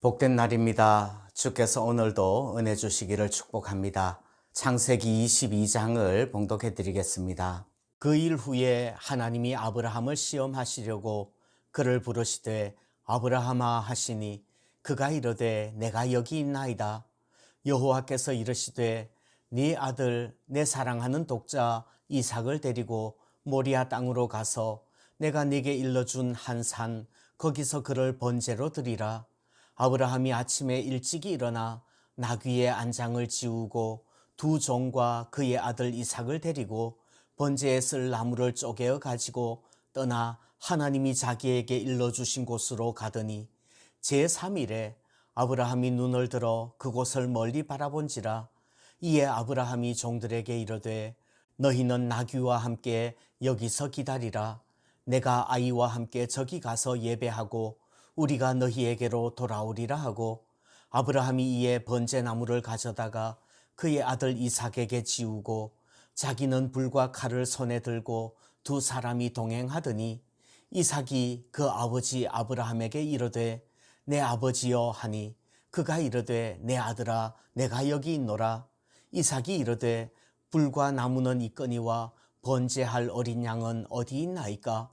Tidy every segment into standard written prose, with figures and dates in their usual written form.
복된 날입니다. 주께서 오늘도 은혜 주시기를 축복합니다. 창세기 22장을 봉독해 드리겠습니다. 그 일 후에 하나님이 아브라함을 시험하시려고 그를 부르시되 아브라함아 하시니 그가 이르되 내가 여기 있나이다. 여호와께서 이르시되 네 아들 내 사랑하는 독자 이삭을 데리고 모리아 땅으로 가서 내가 네게 일러준 한 산 거기서 그를 번제로 드리라. 아브라함이 아침에 일찍이 일어나 나귀의 안장을 지우고 두 종과 그의 아들 이삭을 데리고 번제에 쓸 나무를 쪼개어 가지고 떠나 하나님이 자기에게 일러주신 곳으로 가더니 제3일에 아브라함이 눈을 들어 그곳을 멀리 바라본지라. 이에 아브라함이 종들에게 이르되 너희는 나귀와 함께 여기서 기다리라. 내가 아이와 함께 저기 가서 예배하고 우리가 너희에게로 돌아오리라 하고, 아브라함이 이에 번제나무를 가져다가 그의 아들 이삭에게 지우고 자기는 불과 칼을 손에 들고 두 사람이 동행하더니 이삭이 그 아버지 아브라함에게 이르되 내 아버지여 하니 그가 이르되 내 아들아 내가 여기 있노라. 이삭이 이르되 불과 나무는 있거니와 번제할 어린 양은 어디 있나이까?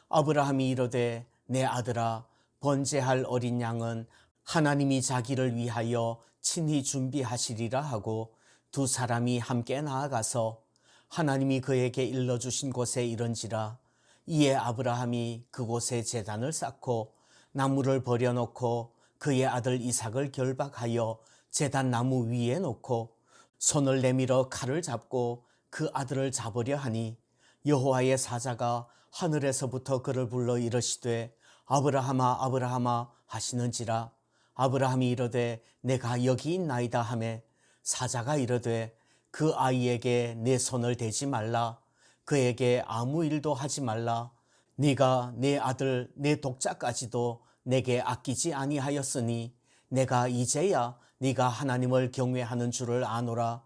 아브라함이 이르되 내 아들아 번제할 어린 양은 하나님이 자기를 위하여 친히 준비하시리라 하고 두 사람이 함께 나아가서 하나님이 그에게 일러주신 곳에 이른지라. 이에 아브라함이 그곳에 제단을 쌓고 나무를 버려놓고 그의 아들 이삭을 결박하여 제단 나무 위에 놓고 손을 내밀어 칼을 잡고 그 아들을 잡으려 하니 여호와의 사자가 하늘에서부터 그를 불러 이르시되 아브라함아 아브라함아 하시는지라. 아브라함이 이르되 내가 여기 있나이다 하매 사자가 이르되 그 아이에게 내 손을 대지 말라. 그에게 아무 일도 하지 말라. 네가 내 아들 내 독자까지도 내게 아끼지 아니하였으니 내가 이제야 네가 하나님을 경외하는 줄을 아노라.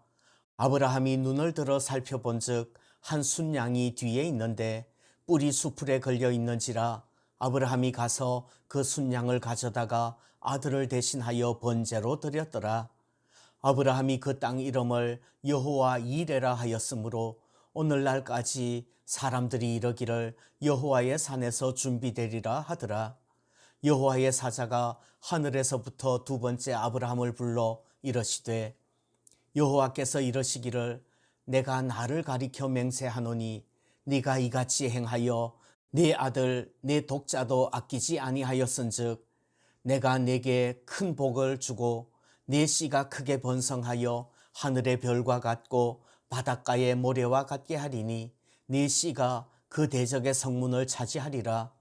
아브라함이 눈을 들어 살펴본즉 한 순양이 뒤에 있는데 뿔이 수풀에 걸려 있는지라. 아브라함이 가서 그 순양을 가져다가 아들을 대신하여 번제로 드렸더라. 아브라함이 그 땅 이름을 여호와 이레라 하였으므로 오늘날까지 사람들이 이르기를 여호와의 산에서 준비되리라 하더라. 여호와의 사자가 하늘에서부터 두 번째 아브라함을 불러 이르시되 여호와께서 이르시기를 내가 나를 가리켜 맹세하노니 네가 이같이 행하여 네 아들 네 독자도 아끼지 아니하였은즉 내가 네게 큰 복을 주고 네 씨가 크게 번성하여 하늘의 별과 같고 바닷가의 모래와 같게 하리니 네 씨가 그 대적의 성문을 차지하리라.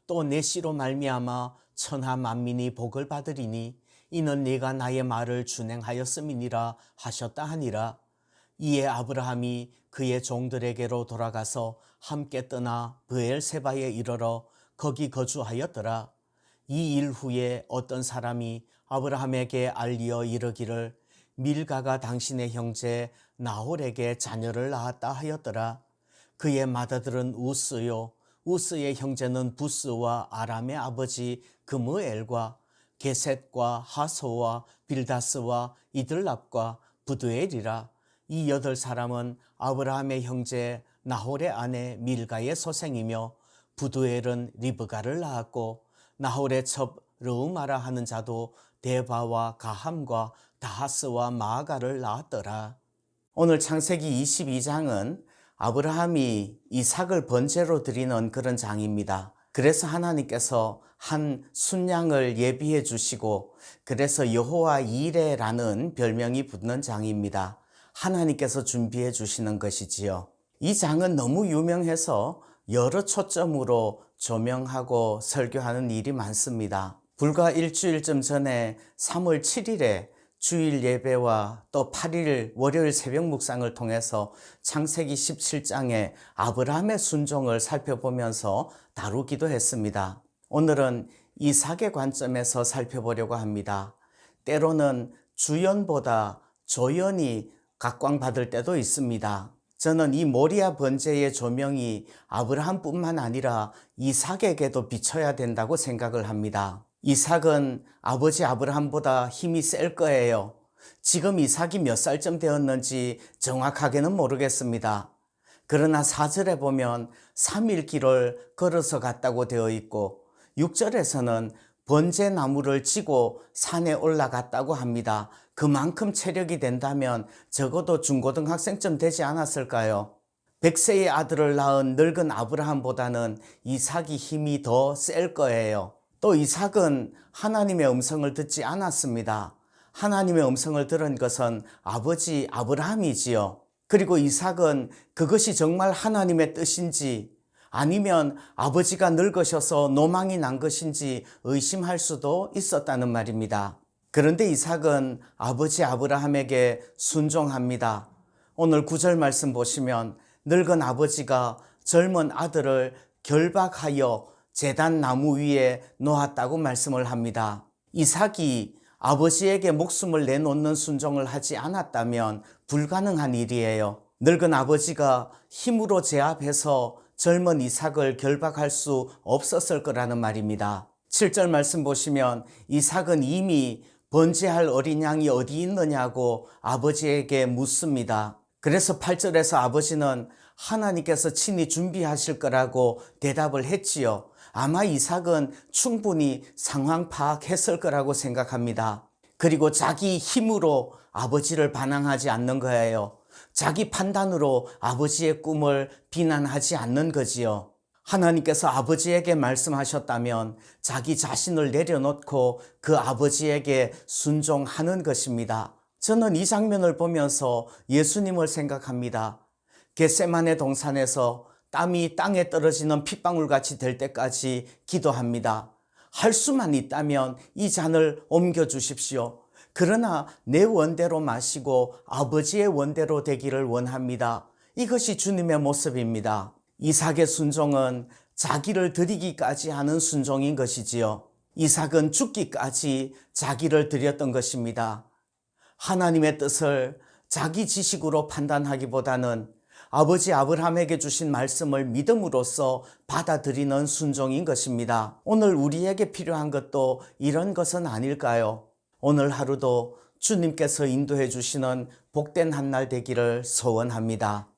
또 내 씨로 말미암아 천하 만민이 복을 받으리니 이는 네가 나의 말을 준행하였음이니라 하셨다 하니라. 이에 아브라함이 그의 종들에게로 돌아가서 함께 떠나 브엘세바에 이르러 거기 거주하였더라. 이 일 후에 어떤 사람이 아브라함에게 알리어 이르기를 밀가가 당신의 형제 나홀에게 자녀를 낳았다 하였더라. 그의 맏아들은 우스요 우스의 형제는 부스와 아람의 아버지 그므엘과 게셋과 하소와 빌다스와 이들랍과 부두엘이라. 이 8사람은 아브라함의 형제 나홀의 아내 밀가의 소생이며 부두엘은 리브가를 낳았고 나홀의 첩 르우마라 하는 자도 데바와 가함과 다하스와 마아가를 낳았더라. 오늘 창세기 22장은 아브라함이 이삭을 번제로 드리는 그런 장입니다. 그래서 하나님께서 한 순양을 예비해 주시고 그래서 여호와 이레라는 별명이 붙는 장입니다. 하나님께서 준비해 주시는 것이지요. 이 장은 너무 유명해서 여러 초점으로 조명하고 설교하는 일이 많습니다. 불과 일주일쯤 전에 3월 7일에 주일 예배와 또 8일 월요일 새벽 묵상을 통해서 창세기 17장의 아브라함의 순종을 살펴보면서 다루기도 했습니다. 오늘은 이삭의 관점에서 살펴보려고 합니다. 때로는 주연보다 조연이 각광받을 때도 있습니다. 저는 이 모리아 번제의 조명이 아브라함뿐만 아니라 이삭에게도 비춰야 된다고 생각을 합니다. 이삭은 아버지 아브라함보다 힘이 셀 거예요. 지금 이삭이 몇 살쯤 되었는지 정확하게는 모르겠습니다. 그러나 4절에 보면 3일 길을 걸어서 갔다고 되어 있고 6절에서는 번제나무를 지고 산에 올라갔다고 합니다. 그만큼 체력이 된다면 적어도 중고등학생쯤 되지 않았을까요? 100세의 아들을 낳은 늙은 아브라함보다는 이삭이 힘이 더 셀 거예요. 또 이삭은 하나님의 음성을 듣지 않았습니다. 하나님의 음성을 들은 것은 아버지 아브라함이지요. 그리고 이삭은 그것이 정말 하나님의 뜻인지 아니면 아버지가 늙으셔서 노망이 난 것인지 의심할 수도 있었다는 말입니다. 그런데 이삭은 아버지 아브라함에게 순종합니다. 오늘 9절 말씀 보시면 늙은 아버지가 젊은 아들을 결박하여 제단 나무 위에 놓았다고 말씀을 합니다. 이삭이 아버지에게 목숨을 내놓는 순종을 하지 않았다면 불가능한 일이에요. 늙은 아버지가 힘으로 제압해서 젊은 이삭을 결박할 수 없었을 거라는 말입니다. 7절 말씀 보시면 이삭은 이미 번제할 어린 양이 어디 있느냐고 아버지에게 묻습니다. 그래서 8절에서 아버지는 하나님께서 친히 준비하실 거라고 대답을 했지요. 아마 이삭은 충분히 상황 파악했을 거라고 생각합니다. 그리고 자기 힘으로 아버지를 반항하지 않는 거예요. 자기 판단으로 아버지의 꿈을 비난하지 않는 거지요. 하나님께서 아버지에게 말씀하셨다면 자기 자신을 내려놓고 그 아버지에게 순종하는 것입니다. 저는 이 장면을 보면서 예수님을 생각합니다. 겟세마네 동산에서 땀이 땅에 떨어지는 핏방울같이 될 때까지 기도합니다. 할 수만 있다면 이 잔을 옮겨주십시오. 그러나 내 원대로 마시고 아버지의 원대로 되기를 원합니다. 이것이 주님의 모습입니다. 이삭의 순종은 자기를 드리기까지 하는 순종인 것이지요. 이삭은 죽기까지 자기를 드렸던 것입니다. 하나님의 뜻을 자기 지식으로 판단하기보다는 아버지 아브라함에게 주신 말씀을 믿음으로써 받아들이는 순종인 것입니다. 오늘 우리에게 필요한 것도 이런 것은 아닐까요? 오늘 하루도 주님께서 인도해 주시는 복된 한 날 되기를 소원합니다.